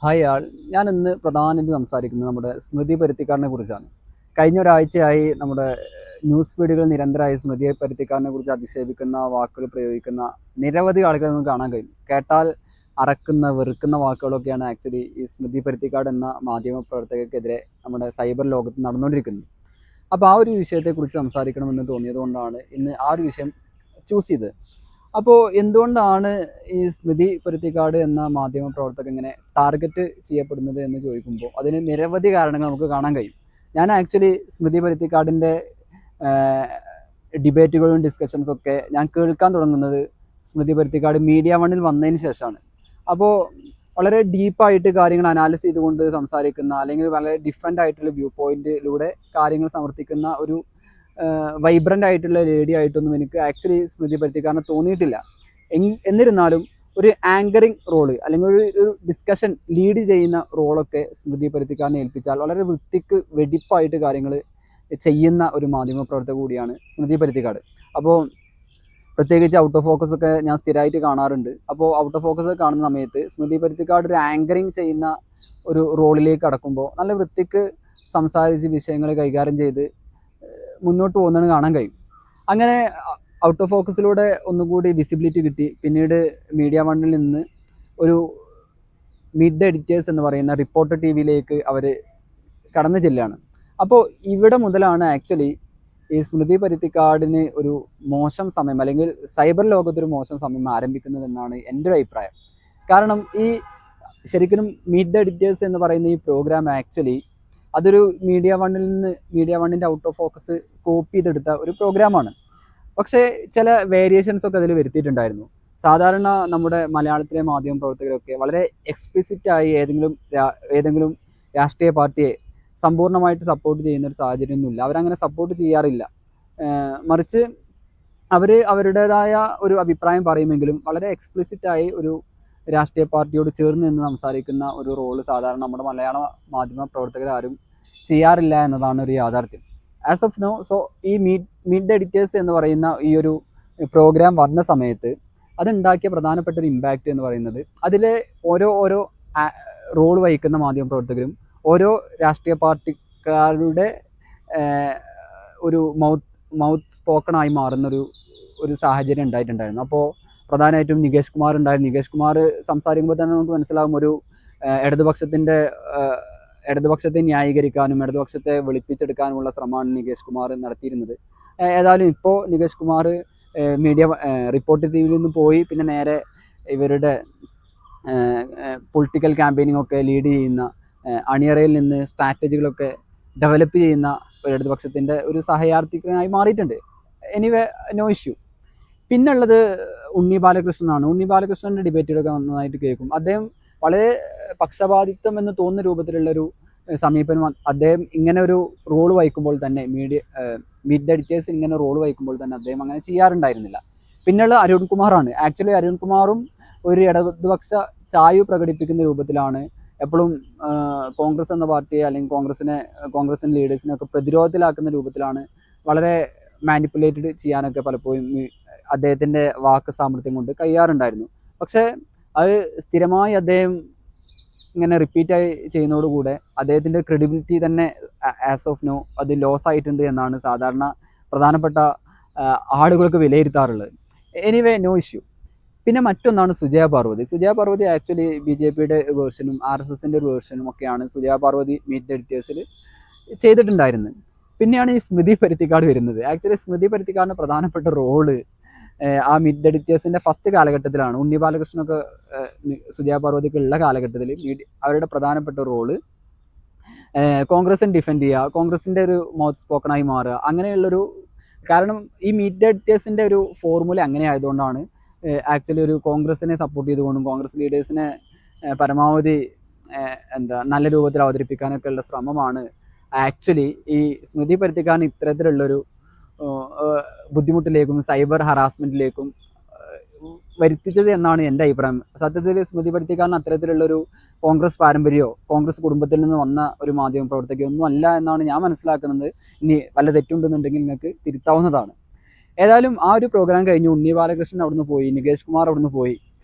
Hi ആൾ. ഞാൻ ഇന്ന് പ്രധാനമായിട്ട് സംസാരിക്കുന്നത് നമ്മുടെ സ്മൃതി പരുത്തിക്കാടിനെ കുറിച്ചാണ്. കഴിഞ്ഞ ഒരാഴ്ചയായി നമ്മുടെ ന്യൂസ് ഫീഡുകൾ നിരന്തരമായി സ്മൃതി പരുത്തിക്കാടിനെ കുറിച്ച് അധിക്ഷേപിക്കുന്ന വാക്കുകൾ പ്രയോഗിക്കുന്ന നിരവധി ആളുകൾ നമുക്ക് കാണാൻ കഴിയും. കേട്ടാൽ അറക്കുന്ന വെറുക്കുന്ന വാക്കുകളൊക്കെയാണ് ആക്ച്വലി ഈ സ്മൃതി പരുത്തിക്കാട് എന്ന മാധ്യമ പ്രവർത്തകർക്കെതിരെ നമ്മുടെ സൈബർ ലോകത്ത് നടന്നുകൊണ്ടിരിക്കുന്നത്. അപ്പോൾ ആ ഒരു വിഷയത്തെക്കുറിച്ച് സംസാരിക്കണമെന്ന് തോന്നിയതുകൊണ്ടാണ് ഇന്ന് ആ ഒരു വിഷയം ചൂസ് ചെയ്തത്. അപ്പോൾ എന്തുകൊണ്ടാണ് ഈ സ്മൃതി പരുത്തിക്കാട് എന്ന മാധ്യമ പ്രവർത്തകൻ ഇങ്ങനെ ടാർഗറ്റ് ചെയ്യപ്പെടുന്നത് എന്ന് ചോദിക്കുമ്പോൾ അതിന് നിരവധി കാരണങ്ങൾ നമുക്ക് കാണാൻ കഴിയും. ഞാൻ ആക്ച്വലി സ്മൃതി പരുത്തിക്കാടിൻ്റെ ഡിബേറ്റുകളും ഡിസ്കഷൻസും ഒക്കെ ഞാൻ കേൾക്കാൻ തുടങ്ങുന്നത് സ്മൃതി പരുത്തിക്കാട് മീഡിയ വണ്ണിൽ വന്നതിന് ശേഷമാണ്. അപ്പോൾ വളരെ ഡീപ്പായിട്ട് കാര്യങ്ങൾ അനാലിസ് ചെയ്തുകൊണ്ട് സംസാരിക്കുന്ന, അല്ലെങ്കിൽ വളരെ ഡിഫറെൻ്റ് ആയിട്ടുള്ള വ്യൂ പോയിന്റിലൂടെ കാര്യങ്ങൾ സമർത്ഥിക്കുന്ന ഒരു വൈബ്രൻ്റ് ആയിട്ടുള്ള ലേഡി ആയിട്ടൊന്നും എനിക്ക് ആക്ച്വലി സ്മൃതി പരുത്തിക്കാരനെ തോന്നിയിട്ടില്ല. എന്നിരുന്നാലും ഒരു ആങ്കറിങ് റോള് അല്ലെങ്കിൽ ഒരു ഡിസ്കഷൻ ലീഡ് ചെയ്യുന്ന റോളൊക്കെ സ്മൃതി പരുത്തിക്കാരനെ ഏൽപ്പിച്ചാൽ വളരെ വൃത്തിക്ക് വെടിപ്പായിട്ട് കാര്യങ്ങൾ ചെയ്യുന്ന ഒരു മാധ്യമ പ്രവർത്തക കൂടിയാണ് സ്മൃതി പരുത്തിക്കാട്. അപ്പോൾ പ്രത്യേകിച്ച് ഔട്ട് ഓഫ് ഫോക്കസ് ഒക്കെ ഞാൻ സ്ഥിരമായിട്ട് കാണാറുണ്ട്. അപ്പോൾ ഔട്ട് ഓഫ് ഫോക്കസ് കാണുന്ന സമയത്ത് സ്മൃതി പരുത്തിക്കാട് ഒരു ആങ്കറിങ് ചെയ്യുന്ന ഒരു റോളിലേക്ക് കടക്കുമ്പോൾ നല്ല വൃത്തിക്ക് സംസാരിച്ച് വിഷയങ്ങൾ കൈകാര്യം ചെയ്ത് മുന്നോട്ട് പോകുന്നത് കാണാൻ കഴിയും. അങ്ങനെ ഔട്ട് ഓഫ് ഫോക്കസിലൂടെ ഒന്നുകൂടി വിസിബിലിറ്റി കിട്ടി. പിന്നീട് മീഡിയ വണ്ണിൽ നിന്ന് ഒരു മിഡ് എഡിറ്റേഴ്സ് എന്ന് പറയുന്ന റിപ്പോർട്ടർ ടി വിയിലേക്ക് അവർ കടന്നു ചെല്ലുകയാണ്. അപ്പോൾ ഇവിടെ മുതലാണ് ആക്ച്വലി ഈ സ്മൃതി പരുത്തിക്കാടിന് ഒരു മോശം സമയം, അല്ലെങ്കിൽ സൈബർ ലോകത്തൊരു മോശം സമയം ആരംഭിക്കുന്നതെന്നാണ് എൻ്റെ ഒരു അഭിപ്രായം. കാരണം ഈ ശരിക്കും മിഡ് എഡിറ്റേഴ്സ് എന്ന് പറയുന്ന ഈ പ്രോഗ്രാം ആക്ച്വലി അതൊരു മീഡിയ വണ്ണിൻ്റെ ഔട്ട് ഓഫ് ഫോക്കസ് കോപ്പി ചെയ്തെടുത്ത ഒരു പ്രോഗ്രാമാണ്. പക്ഷേ ചില വേരിയേഷൻസ് ഒക്കെ അതിൽ വരുത്തിയിട്ടുണ്ടായിരുന്നു. സാധാരണ നമ്മുടെ മലയാളത്തിലെ മാധ്യമ പ്രവർത്തകരൊക്കെ വളരെ എക്സ്പ്ലിസിറ്റായി ഏതെങ്കിലും രാഷ്ട്രീയ പാർട്ടിയെ സമ്പൂർണ്ണമായിട്ട് സപ്പോർട്ട് ചെയ്യുന്ന ഒരു സാഹചര്യമൊന്നുമില്ല. അവരങ്ങനെ സപ്പോർട്ട് ചെയ്യാറില്ല. മറിച്ച് അവരുടേതായ ഒരു അഭിപ്രായം പറയുമെങ്കിലും വളരെ എക്സ്പ്ലിസിറ്റായി ഒരു രാഷ്ട്രീയ പാർട്ടിയോട് ചേർന്ന് നിന്ന് സംസാരിക്കുന്ന ഒരു റോള് സാധാരണ നമ്മുടെ മലയാള മാധ്യമ പ്രവർത്തകരാരും ചെയ്യാറില്ല എന്നതാണ് ഒരു യാഥാർത്ഥ്യം. ആസ് ഓഫ് നോ, സോ ഈ മിഡ് എഡിറ്റേഴ്സ് എന്ന് പറയുന്ന ഈ ഒരു പ്രോഗ്രാം വന്ന സമയത്ത് അതുണ്ടാക്കിയ പ്രധാനപ്പെട്ട ഒരു ഇമ്പാക്റ്റ് എന്ന് പറയുന്നത് അതിലെ ഓരോ റോൾ വഹിക്കുന്ന മാധ്യമ പ്രവർത്തകരും ഓരോ രാഷ്ട്രീയ പാർട്ടിക്കാരുടെ ഒരു മൗത്ത് സ്പോക്കണായി മാറുന്നൊരു സാഹചര്യം ഉണ്ടായിട്ടുണ്ടായിരുന്നു. അപ്പോൾ പ്രധാനമായിട്ടും നികേഷ് കുമാർ ഉണ്ടായിരുന്നു. നികേഷ് കുമാർ സംസാരിക്കുമ്പോൾ തന്നെ നമുക്ക് മനസ്സിലാകും ഒരു ഇടതുപക്ഷത്തെ ന്യായീകരിക്കാനും ഇടതുപക്ഷത്തെ വെളുപ്പിച്ചെടുക്കാനുമുള്ള ശ്രമമാണ് നികേഷ് കുമാർ നടത്തിയിരുന്നത്. ഏതായാലും ഇപ്പോൾ നികേഷ് കുമാർ റിപ്പോർട്ടർ ടി വിയിൽ നിന്ന് പോയി പിന്നെ നേരെ ഇവരുടെ പൊളിറ്റിക്കൽ ക്യാമ്പയിനിങ് ഒക്കെ ലീഡ് ചെയ്യുന്ന, അണിയറയിൽ നിന്ന് സ്ട്രാറ്റജികളൊക്കെ ഡെവലപ്പ് ചെയ്യുന്ന ഒരു ഇടതുപക്ഷത്തിൻ്റെ ഒരു സഹയാർത്ഥികനായി മാറിയിട്ടുണ്ട്. Anyway, no issue. പിന്നുള്ളത് ഉണ്ണി ബാലകൃഷ്ണനാണ്. ഉണ്ണി ബാലകൃഷ്ണൻ്റെ ഡിബേറ്റുകളൊക്കെ നന്നായിട്ട് കേൾക്കും. അദ്ദേഹം വളരെ പക്ഷപാതിത്വം എന്ന് തോന്നുന്ന രൂപത്തിലുള്ളൊരു സമീപനം അദ്ദേഹം ഇങ്ങനെ ഒരു റോൾ വഹിക്കുമ്പോൾ തന്നെ മിഡ് എഡിറ്റേഴ്സിൽ ഇങ്ങനെ റോൾ വഹിക്കുമ്പോൾ തന്നെ അദ്ദേഹം അങ്ങനെ ചെയ്യാറുണ്ടായിരുന്നില്ല. പിന്നെയുള്ള അരുൺകുമാറാണ്. ആക്ച്വലി അരുൺകുമാറും ഒരു ഇടതുപക്ഷ ചായ്വ് പ്രകടിപ്പിക്കുന്ന രൂപത്തിലാണ് എപ്പോഴും കോൺഗ്രസ് എന്ന പാർട്ടിയെ അല്ലെങ്കിൽ കോൺഗ്രസിൻ്റെ ലീഡേഴ്സിനെയൊക്കെ പ്രതിരോധത്തിലാക്കുന്ന രൂപത്തിലാണ് വളരെ മാനിപ്പുലേറ്റഡ് ചെയ്യാനൊക്കെ പലപ്പോഴും അദ്ദേഹത്തിൻ്റെ വാക്ക് സാമർത്ഥ്യം കൊണ്ട് കഴിയാറുണ്ടായിരുന്നു. പക്ഷേ അത് സ്ഥിരമായി അദ്ദേഹം ഇങ്ങനെ റിപ്പീറ്റായി ചെയ്യുന്നതോടുകൂടെ അദ്ദേഹത്തിൻ്റെ ക്രെഡിബിലിറ്റി തന്നെ ആസ് ഓഫ് നോ അത് ലോസ് ആയിട്ടുണ്ട് എന്നാണ് സാധാരണ പ്രധാനപ്പെട്ട ആളുകൾക്ക് വിലയിരുത്താറുള്ളത്. Anyway, no issue. പിന്നെ മറ്റൊന്നാണ് സുജയ പാർവതി ആക്ച്വലി BJPയുടെ വേർഷനും RSSൻ്റെ ഒരു വേർഷനും ഒക്കെയാണ് സുജയ പാർവതി മിഡ് എഡിറ്റേഴ്സിൽ ചെയ്തിട്ടുണ്ടായിരുന്നത്. പിന്നെയാണ് ഈ സ്മൃതി പരുത്തിക്കാട് വരുന്നത്. ആക്ച്വലി സ്മൃതി പരുത്തിക്കാടിൻ്റെ പ്രധാനപ്പെട്ട റോള് ആ മിഡ് എഡിറ്റേഴ്സിൻ്റെ ഫസ്റ്റ് കാലഘട്ടത്തിലാണ്. ഉണ്ണി ബാലകൃഷ്ണനൊക്കെ സുജയ പാർവതിക്ക് ഉള്ള കാലഘട്ടത്തിൽ അവരുടെ പ്രധാനപ്പെട്ട റോള് കോൺഗ്രസിനെ ഡിഫെൻഡ് ചെയ്യുക, കോൺഗ്രസിൻ്റെ ഒരു മൗത്ത് സ്പോക്കണായി മാറുക, അങ്ങനെയുള്ളൊരു. കാരണം ഈ മിഡ് എഡിറ്റേഴ്സിൻ്റെ ഒരു ഫോർമുല അങ്ങനെ ആയതുകൊണ്ടാണ് ആക്ച്വലി ഒരു കോൺഗ്രസിനെ സപ്പോർട്ട് ചെയ്തുകൊണ്ടും കോൺഗ്രസ് ലീഡേഴ്സിനെ പരമാവധി നല്ല രൂപത്തിൽ അവതരിപ്പിക്കാനൊക്കെ ഉള്ള ശ്രമമാണ് ആക്ച്വലി ഈ സ്മൃതി പരുത്തിക്കാരൻ ഇത്തരത്തിലുള്ളൊരു ബുദ്ധിമുട്ടിലേക്കും സൈബർ ഹറാസ്മെൻറ്റിലേക്കും വരുത്തിച്ചത് എന്നാണ് എൻ്റെ അഭിപ്രായം. സത്യത്തിൽ സ്മൃതി പരുത്തിക്കാരൻ അത്തരത്തിലുള്ളൊരു കോൺഗ്രസ് പാരമ്പര്യമോ കോൺഗ്രസ് കുടുംബത്തിൽ നിന്ന് വന്ന ഒരു മാധ്യമ പ്രവർത്തകയോ ഒന്നും അല്ല എന്നാണ് ഞാൻ മനസ്സിലാക്കുന്നത്. ഇനി വല്ല തെറ്റുണ്ടെന്നുണ്ടെങ്കിൽ നിങ്ങൾക്ക് തിരുത്താവുന്നതാണ്. ഏതായാലും ആ ഒരു പ്രോഗ്രാം കഴിഞ്ഞ് ഉണ്ണി ബാലകൃഷ്ണൻ അവിടുന്ന് പോയി, നികേഷ് കുമാർ അവിടുന്ന് പോയി.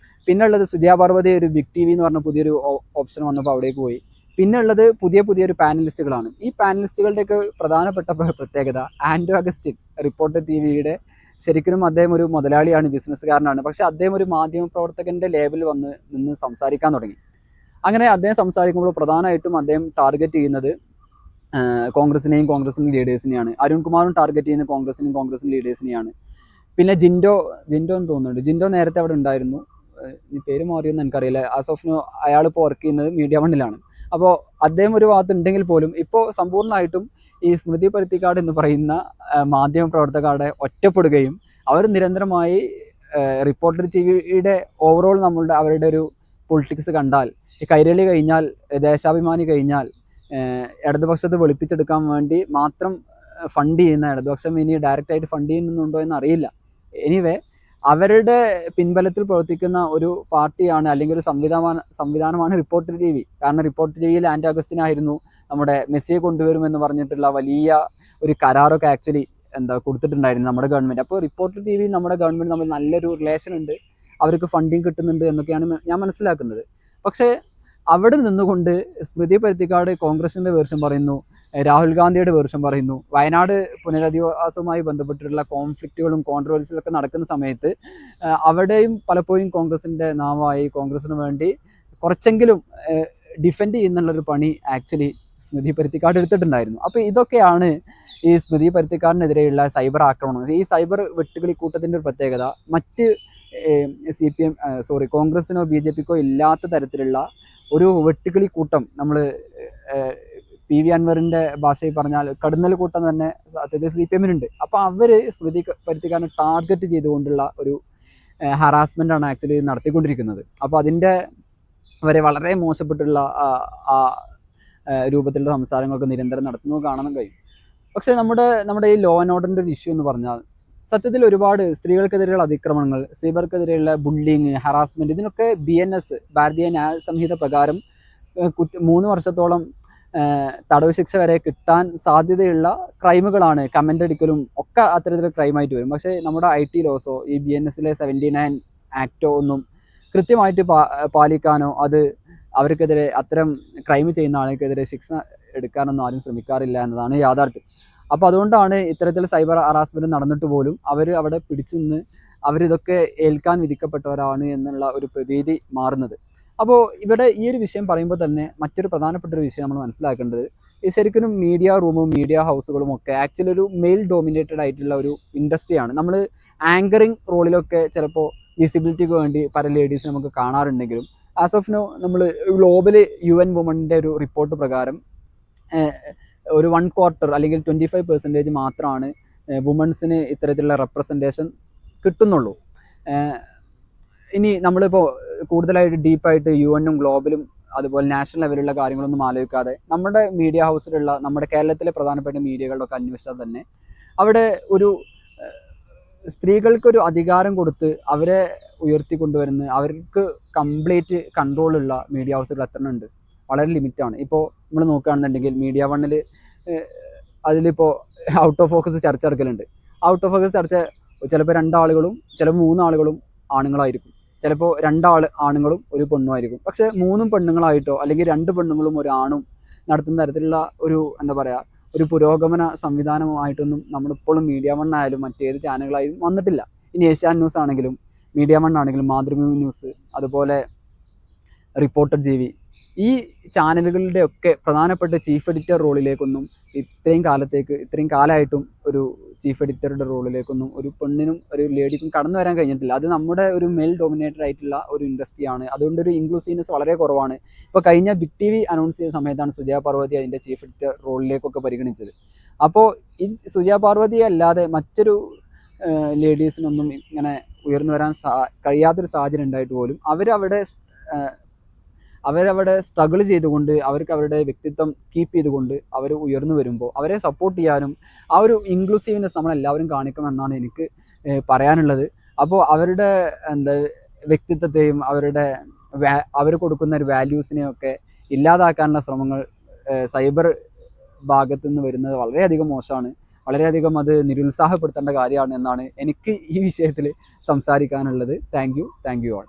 പിന്നെ ഉള്ളത് സുജയ പാർവതി ഒരു ബിഗ് ടി വി എന്ന് പറഞ്ഞ പുതിയൊരു ഓപ്ഷൻ വന്നപ്പോൾ അവിടേക്ക് പോയി. പിന്നെ ഉള്ളത് പുതിയൊരു പാനലിസ്റ്റുകളാണ്. ഈ പാനലിസ്റ്റുകളുടെയൊക്കെ പ്രധാനപ്പെട്ട പ്രത്യേകത ആൻഡ്രൂ അഗസ്റ്റിൻ റിപ്പോർട്ടർ ടി വിയുടെ ശരിക്കും അദ്ദേഹം ഒരു മുതലാളിയാണ്, ബിസിനസ്സുകാരനാണ്. പക്ഷെ അദ്ദേഹം ഒരു മാധ്യമ പ്രവർത്തകന്റെ ലേബലിൽ നിന്ന് സംസാരിക്കാൻ തുടങ്ങി. അങ്ങനെ അദ്ദേഹം സംസാരിക്കുമ്പോൾ പ്രധാനമായിട്ടും അദ്ദേഹം ടാർഗറ്റ് ചെയ്യുന്നത് കോൺഗ്രസിന്റെ ലീഡേഴ്സിനെയാണ്. അരുൺകുമാറും ടാർഗറ്റ് ചെയ്യുന്ന കോൺഗ്രസിന്റെ ലീഡേഴ്സിനെയാണ്. പിന്നെ ജിൻഡോ എന്ന് തോന്നുന്നുണ്ട്. ജിൻഡോ നേരത്തെ അവിടെ ഉണ്ടായിരുന്നു, ഈ പേര് മാറിയെന്ന് എനിക്കറിയില്ല. ആസ് ഓഫ് നോ അയാളിപ്പോൾ വർക്ക് ചെയ്യുന്നത് മീഡിയ വണ്ണിലാണ്. അപ്പോൾ അദ്ദേഹം ഒരു ഭാഗത്ത് ഉണ്ടെങ്കിൽ പോലും ഇപ്പോൾ സമ്പൂർണ്ണമായിട്ടും ഈ സ്മൃതി പരുത്തിക്കാട് എന്ന് പറയുന്ന മാധ്യമ പ്രവർത്തകരുടെ ഒറ്റപ്പെടുകയും അവർ നിരന്തരമായി റിപ്പോർട്ടർ ടി വിയുടെ ഓവറോൾ അവരുടെ ഒരു പൊളിറ്റിക്സ് കണ്ടാൽ, ഈ കൈരളി കഴിഞ്ഞാൽ, ദേശാഭിമാനി കഴിഞ്ഞാൽ ഇടതുപക്ഷത്തെ വെളുപ്പിച്ചെടുക്കാൻ വേണ്ടി മാത്രം ഫണ്ട് ചെയ്യുന്ന, ഇടതുപക്ഷം ഇനി ഡയറക്റ്റായിട്ട് ഫണ്ട് ചെയ്യുന്നുണ്ടോ എന്ന് അറിയില്ല. എനിവേ അവരുടെ പിൻബലത്തിൽ പ്രവർത്തിക്കുന്ന ഒരു പാർട്ടിയാണ് അല്ലെങ്കിൽ ഒരു സംവിധാനമാണ് റിപ്പോർട്ടർ ടി വി. കാരണം റിപ്പോർട്ടർ ടി വിയിൽ ആൻഡ്രൂ അഗസ്റ്റിൻ ആയിരുന്നു നമ്മുടെ മെസ്സിയെ കൊണ്ടുവരുമെന്ന് പറഞ്ഞിട്ടുള്ള വലിയ ഒരു കരാറൊക്കെ ആക്ച്വലി കൊടുത്തിട്ടുണ്ടായിരുന്നു നമ്മുടെ ഗവൺമെൻറ്. അപ്പോൾ റിപ്പോർട്ടർ ടി വി നമ്മുടെ ഗവൺമെൻറ് തമ്മിൽ നല്ലൊരു റിലേഷൻ ഉണ്ട്, അവർക്ക് ഫണ്ടിങ് കിട്ടുന്നുണ്ട് എന്നൊക്കെയാണ് ഞാൻ മനസ്സിലാക്കുന്നത്. പക്ഷേ അവിടെ നിന്നുകൊണ്ട് സ്മൃതി പരുത്തിക്കാട് കോൺഗ്രസിൻ്റെ വേർഷൻ പറയുന്നു, രാഹുൽ ഗാന്ധിയുടെ വേർഷൻ പറയുന്നു. വയനാട് പുനരധിവാസവുമായി ബന്ധപ്പെട്ടിട്ടുള്ള കോൺഫ്ലിക്റ്റുകളും കോൺട്രവേഴ്സിയൊക്കെ നടക്കുന്ന സമയത്ത് അവിടെയും പലപ്പോഴും കോൺഗ്രസിൻ്റെ നാവായി കോൺഗ്രസിന് വേണ്ടി കുറച്ചെങ്കിലും ഡിഫെൻഡ് ചെയ്യുന്നുള്ളൊരു പണി ആക്ച്വലി സ്മൃതി പരുത്തിക്കാട് എടുത്തിട്ടുണ്ടായിരുന്നു. അപ്പോൾ ഇതൊക്കെയാണ് ഈ സ്മൃതി പരുത്തിക്കാടിനെതിരെയുള്ള സൈബർ ആക്രമണം. ഈ സൈബർ വെട്ടുകിളിക്കൂട്ടത്തിൻ്റെ ഒരു പ്രത്യേകത മറ്റ് കോൺഗ്രസിനോ ബി ജെ പിക്കോ ഇല്ലാത്ത തരത്തിലുള്ള ഒരു വെട്ടുകിളിക്കൂട്ടം, നമ്മൾ പി വി അൻവറിൻ്റെ ഭാഷയിൽ പറഞ്ഞാൽ കടുന്നൽ കൂട്ടം തന്നെ സത്യത്തിൽ സി പി എമ്മിനുണ്ട്. അപ്പോൾ അവർ സ്മൃതി പരുത്തിക്കാരനെ ടാർഗറ്റ് ചെയ്തുകൊണ്ടുള്ള ഒരു ഹറാസ്മെൻ്റാണ് ആക്ച്വലി നടത്തിക്കൊണ്ടിരിക്കുന്നത്. അപ്പോൾ അതിൻ്റെ വരെ വളരെ മോശപ്പെട്ടുള്ള രൂപത്തിലുള്ള സംസാരങ്ങളൊക്കെ നിരന്തരം നടത്തുന്നത് കാണാൻ കഴിയും. പക്ഷേ നമ്മുടെ ഈ ലോ ആൻഡ് ഓർഡറിൻ്റെ ഒരു ഇഷ്യൂ എന്ന് പറഞ്ഞാൽ സത്യത്തിൽ ഒരുപാട് സ്ത്രീകൾക്കെതിരെയുള്ള അതിക്രമങ്ങൾ, സ്ത്രീകൾക്കെതിരെയുള്ള ബുള്ളിങ്, ഹറാസ്മെൻറ്റ്, ഇതിനൊക്കെ BNS ഭാരതീയ ന്യായ സംഹിത പ്രകാരം 3 വർഷത്തോളം തടവ് ശിക്ഷ വരെ കിട്ടാൻ സാധ്യതയുള്ള ക്രൈമുകളാണ്. കമൻ്റ് അടിക്കലും ഒക്കെ അത്തരത്തിലുള്ള ക്രൈമായിട്ട് വരും. പക്ഷേ നമ്മുടെ IT ലോസോ ഈ BNSലെ 79 ആക്റ്റോ ഒന്നും കൃത്യമായിട്ട് പാലിക്കാനോ അത് അവർക്കെതിരെ അത്തരം ക്രൈം ചെയ്യുന്ന ആൾക്കെതിരെ ശിക്ഷ എടുക്കാനൊന്നും ആരും ശ്രമിക്കാറില്ല എന്നതാണ് യാഥാർത്ഥ്യം. അപ്പോൾ അതുകൊണ്ടാണ് ഇത്തരത്തിൽ സൈബർ ഹറാസ്മെൻറ്റ് നടന്നിട്ട് പോലും അവർ അവിടെ പിടിച്ചു നിന്ന് അവരിതൊക്കെ ഏൽക്കാൻ വിധിക്കപ്പെട്ടവരാണ് എന്നുള്ള ഒരു പ്രതീതി മാറുന്നത്. അപ്പോൾ ഇവിടെ ഈ ഒരു വിഷയം പറയുമ്പോൾ തന്നെ മറ്റൊരു പ്രധാനപ്പെട്ട ഒരു വിഷയം നമ്മൾ മനസ്സിലാക്കേണ്ടത്, ഈ ശരിക്കും മീഡിയ റൂമും മീഡിയ ഹൗസുകളും ഒക്കെ ആക്ച്വലി ഒരു മെയിൽ ഡോമിനേറ്റഡ് ആയിട്ടുള്ള ഒരു ഇൻഡസ്ട്രിയാണ്. നമ്മൾ ആങ്കറിങ് റോളിലൊക്കെ ചിലപ്പോൾ വിസിബിലിറ്റിക്ക് വേണ്ടി പല ലേഡീസ് നമുക്ക് കാണാറുണ്ടെങ്കിലും ആസ് ഓഫ് നോ നമ്മൾ ഗ്ലോബൽ UN വുമണിൻ്റെ ഒരു റിപ്പോർട്ട് പ്രകാരം ഒരു 1/4 അല്ലെങ്കിൽ 25% മാത്രമാണ് വുമൺസിന് ഇത്തരത്തിലുള്ള റെപ്രസെൻറ്റേഷൻ കിട്ടുന്നുള്ളൂ. ഇനി നമ്മളിപ്പോൾ കൂടുതലായിട്ട് ഡീപ്പായിട്ട് UN ഗ്ലോബലും അതുപോലെ നാഷണൽ ലെവലുള്ള കാര്യങ്ങളൊന്നും ആലോചിക്കാതെ നമ്മുടെ മീഡിയ ഹൗസിലുള്ള നമ്മുടെ കേരളത്തിലെ പ്രധാനപ്പെട്ട മീഡിയകളിലൊക്കെ അന്വേഷിച്ചാൽ തന്നെ അവിടെ ഒരു സ്ത്രീകൾക്കൊരു അധികാരം കൊടുത്ത് അവരെ ഉയർത്തിക്കൊണ്ടുവരുന്ന, അവർക്ക് കംപ്ലീറ്റ് കൺട്രോളുള്ള മീഡിയ ഹൗസുകൾ എത്ര ഉണ്ട്? വളരെ ലിമിറ്റാണ്. ഇപ്പോൾ നമ്മൾ നോക്കുകയാണെന്നുണ്ടെങ്കിൽ മീഡിയ വണ്ണിൽ അതിലിപ്പോൾ ഔട്ട് ഓഫ് ഫോക്കസ് ചർച്ച നടക്കലുണ്ട്. ഔട്ട് ഓഫ് ഫോക്കസ് ചർച്ച ചിലപ്പോൾ 2 ആളുകളും ചിലപ്പോൾ 3 ആളുകളും ആണുങ്ങളായിരിക്കും, ചിലപ്പോൾ 2 ആണുങ്ങളും ഒരു പെണ്ണുമായിരിക്കും. പക്ഷേ 3 പെണ്ണുങ്ങളായിട്ടോ അല്ലെങ്കിൽ 2 പെണ്ണുങ്ങളും ഒരു ആണും നടത്തുന്ന തരത്തിലുള്ള ഒരു ഒരു പുരോഗമന സംവിധാനമായിട്ടൊന്നും നമ്മളിപ്പോഴും മീഡിയ വൺ ആയാലും മറ്റേത് ചാനലുകളായാലും വന്നിട്ടില്ല. ഇനി ഏഷ്യാൻ ന്യൂസ് ആണെങ്കിലും മീഡിയ വൺ ആണെങ്കിലും മാതൃഭൂമി ന്യൂസ് അതുപോലെ റിപ്പോർട്ടർ TV ഈ ചാനലുകളുടെ ഒക്കെ പ്രധാനപ്പെട്ട ചീഫ് എഡിറ്റർ റോളിലേക്കൊന്നും ഇത്രയും കാലമായിട്ടും ഒരു ചീഫ് എഡിറ്ററുടെ റോളിലേക്കൊന്നും ഒരു പെണ്ണിനും ഒരു ലേഡിക്കും കടന്നു വരാൻ കഴിഞ്ഞിട്ടില്ല. അത് നമ്മുടെ ഒരു മെയിൽ ഡോമിനേറ്റഡ് ആയിട്ടുള്ള ഒരു ഇൻഡസ്ട്രിയാണ്. അതുകൊണ്ടൊരു ഇൻക്ലൂസീവ്നെസ് വളരെ കുറവാണ്. ഇപ്പോൾ കഴിഞ്ഞ ബിഗ് TV അനൗൺസ് ചെയ്ത സമയത്താണ് സുജയ പാർവതി അതിൻ്റെ ചീഫ് എഡിറ്റർ റോളിലേക്കൊക്കെ പരിഗണിച്ചത്. അപ്പോൾ ഈ സുജയ പാർവതി അല്ലാതെ മറ്റൊരു ലേഡീസിനൊന്നും ഇങ്ങനെ ഉയർന്നു വരാൻ കഴിയാത്തൊരു സാഹചര്യം ഉണ്ടായിട്ട് പോലും അവരവിടെ സ്ട്രഗിൾ ചെയ്തുകൊണ്ട് അവർക്ക് അവരുടെ വ്യക്തിത്വം കീപ്പ് ചെയ്തുകൊണ്ട് അവർ ഉയർന്നു വരുമ്പോൾ അവരെ സപ്പോർട്ട് ചെയ്യാനും ആ ഒരു ഇൻക്ലൂസീവ്നെസ് നമ്മളെല്ലാവരും കാണിക്കുമെന്നാണ് എനിക്ക് പറയാനുള്ളത്. അപ്പോൾ അവരുടെ വ്യക്തിത്വത്തെയും അവർ കൊടുക്കുന്ന ഒരു വാല്യൂസിനെയും ഒക്കെ ഇല്ലാതാക്കാനുള്ള ശ്രമങ്ങൾ സൈബർ ഭാഗത്തു നിന്ന് വരുന്നത് വളരെയധികം മോശമാണ്. വളരെയധികം അത് നിരുത്സാഹപ്പെടുത്തേണ്ട കാര്യമാണ് എന്നാണ് എനിക്ക് ഈ വിഷയത്തിൽ സംസാരിക്കാനുള്ളത്. Thank you all.